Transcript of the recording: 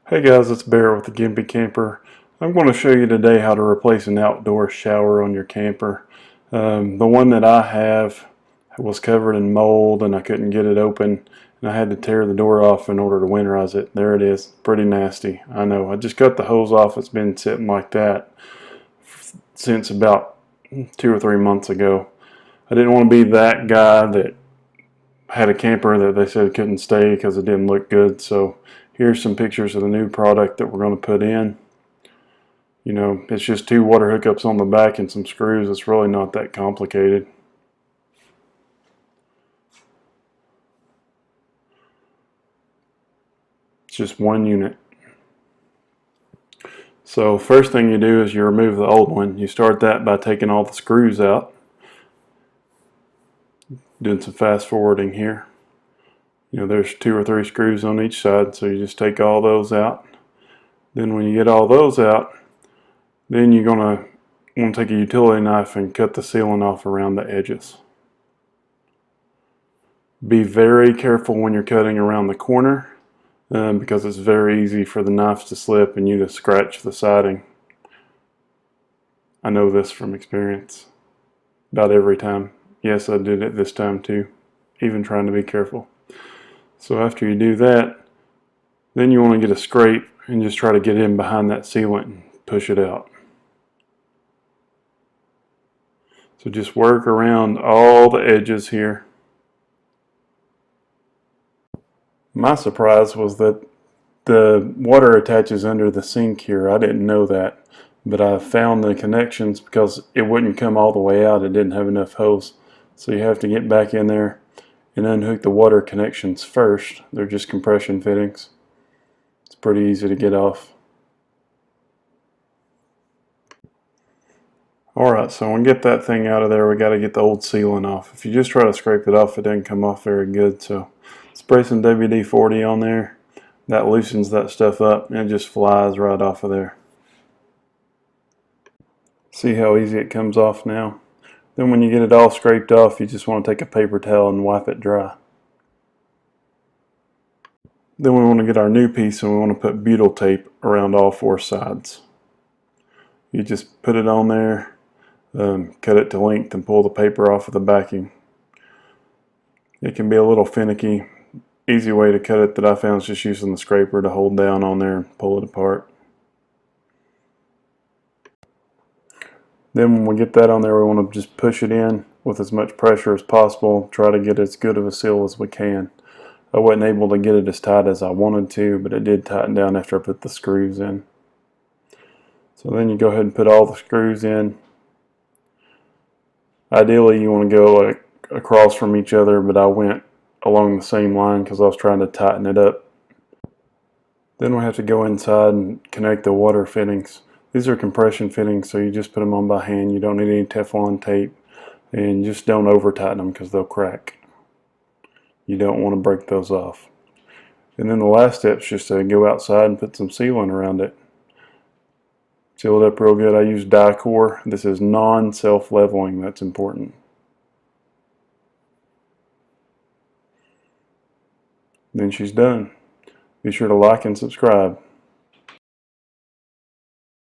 Hey guys, it's Bear with the Gimpy Camper. I'm going to show you today how to replace an outdoor shower on your camper. The one that I have was covered in mold and I couldn't get it open, and I had to tear the door off in order to winterize it. There it is. Pretty nasty. I know. I just cut the hose off. It's been sitting like that since about 2 or 3 months ago. I didn't want to be that guy that had a camper that they said couldn't stay because it didn't look good. So here's some pictures of the new product that we're going to put in. You know, it's just 2 water hookups on the back and some screws. It's really not that complicated. It's just one unit. So first thing you do is you remove the old one. You start that by taking all the screws out. Doing some fast forwarding here. You know, there's 2 or 3 screws on each side, so you just take all those out. Then when you get all those out, then you're going to want to take a utility knife and cut the sealant off around the edges. Be very careful when you're cutting around the corner because it's very easy for the knives to slip and you to scratch the siding. I know this from experience about every time. Yes, I did it this time too, even trying to be careful. So after you do that, then you want to get a scrape and just try to get in behind that sealant and push it out. So just work around all the edges here. My surprise was that the water attaches under the sink here. I didn't know that, but I found the connections because it wouldn't come all the way out. It didn't have enough hose. So you have to get back in there and unhook the water connections first. They're just compression fittings. It's pretty easy to get off. Alright, so when we get that thing out of there, we got to get the old sealant off. If you just try to scrape it off, it doesn't come off very good. So spray some WD-40 on there. That loosens that stuff up and it just flies right off of there. See how easy it comes off now? Then when you get it all scraped off, you just want to take a paper towel and wipe it dry. Then we want to get our new piece and we want to put butyl tape around all 4 sides. You just put it on there, cut it to length and pull the paper off of the backing. It can be a little finicky. Easy way to cut it that I found is just using the scraper to hold down on there and pull it apart. Then when we get that on there, we want to just push it in with as much pressure as possible. Try to get as good of a seal as we can. I wasn't able to get it as tight as I wanted to, but it did tighten down after I put the screws in. So then you go ahead and put all the screws in. Ideally you want to go like across from each other, but I went along the same line because I was trying to tighten it up. Then we have to go inside and connect the water fittings. These are compression fittings, so you just put them on by hand. You don't need any Teflon tape, and just don't over tighten them because they'll crack. You don't want to break those off. And then the last step is just to go outside and put some sealant around it. Seal it up real good. I use dicor. This is non-self-leveling. That's important. Then she's done. Be sure to like and subscribe.